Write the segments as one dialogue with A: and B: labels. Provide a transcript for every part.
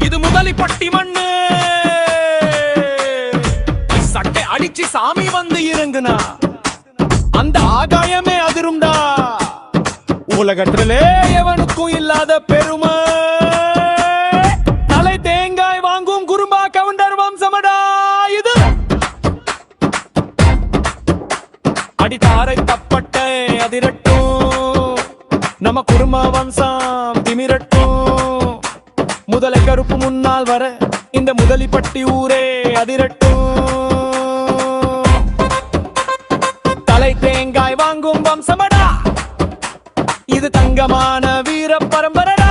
A: இது முதலிப்பட்டி மண்ணு. சட்டை அடிச்சு சாமி வந்து இறங்குனா அந்த ஆகாயமே அதிரும்டா. உலகத்திலே எவனுக்கும் இல்லாத பெருமை தலை தேங்காய் வாங்கும் குறும்பா கவுண்டர் வம்சமடா இது. அடித்தாரை தப்பட்டை அதிரட்டும், நம்ம குடும்ப வம்சம் திமிரட்டும். முதலை கருப்பு முன்னால் வர இந்த முதலிப்பட்டி ஊரே அதிரட்டும். தலை தேங்காய் வாங்கும் வம்சமடா இது, தங்கமான வீர பரம்பரடா.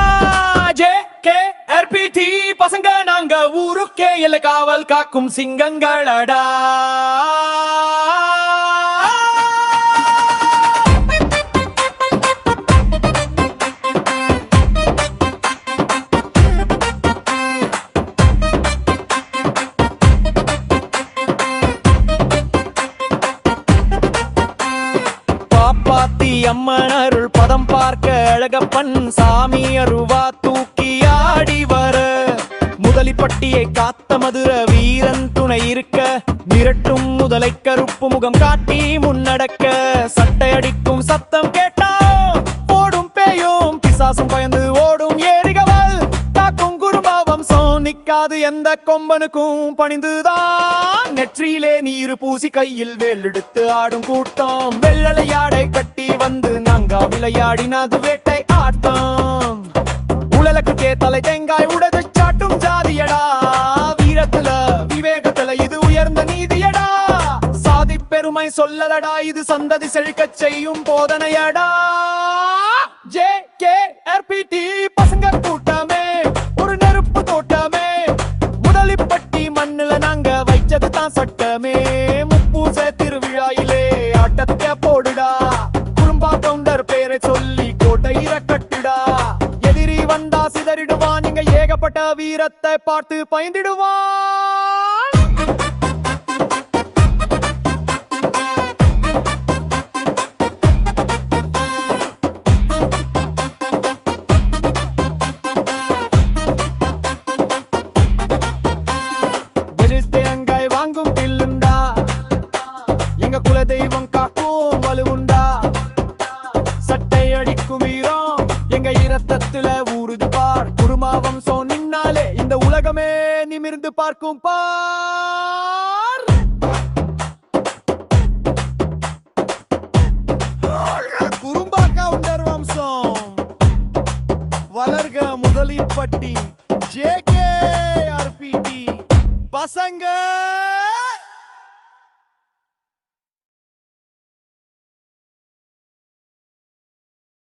A: JKRPT பசங்க நாங்க, ஊருக்கே எல்லை காவல் காக்கும் சிங்கங்களடா. அம்மன் அருள் பதம் பார்க்க அழகப்பன் சாமி அருவா தூக்கி ஆடி வர, முதலிப்பட்டியை காத்த மதுர வீரன் துணை இருக்க, மிரட்டும் முதலை கருப்பு முகம் காட்டி முன்னடக்க. சட்டை அடிக்கும் சத்தம் கேட்டா ஓடும் பேயும், பிசாசும் பயந்து ஓடும் ஏரிகவல் தாக்கும் குருபா வம்சம் நிக்காது எந்த கொம்பனுக்கும் பணிந்துதான். நெற்றியிலே நீரு பூசி கையில் வேல் எடுத்து ஆடும் கூட்டம், வெள்ளலையாடை கட்டி வந்து நாங்கா விளையாடினது வேட்டை ஆட்டம். உழலுக்கே தலை தேங்காய் உடது சாட்டும் ஜாதியடா, வீரத்துல விவேகத்துல இது உயர்ந்த நீதியடா. சாதி பெருமை சொல்லலடா, இது சந்ததி செழிக்கச் செய்யும் போதனையடா. JKRPT பசங்க கூட்டமே ஒரு நெருப்பு தோட்டமே, முதலிப்பட்டி மண்ணுல நாங்க வைச்சது தான் சட்டமே. முப்பூச திருவிழாயிலே ஆட்டத்தை போடுடா, குறும்பா கவுண்டர் பேரை சொல்லி கோட்டையிற கட்டுடா. எதிரி வந்தா சிதறிடுவான், நீங்க ஏகப்பட்ட வீரத்தை பார்த்து பயந்திடுவான். வாங்கும் பில்லுண்டா, எங்க குல தெய்வம் காக்கும் வலுவுண்டா. சட்டை அடிக்கும் வீரம் எங்க இரத்தத்துல ஊறுது பார், குருமா வம்சம் நின்னாலே இந்த உலகமே நிமிர்ந்து பார்க்கும் பார். குறும்பா கவுண்டர் வம்சம் வளர்க முதலிப்பட்டி JKRPT பசங்க.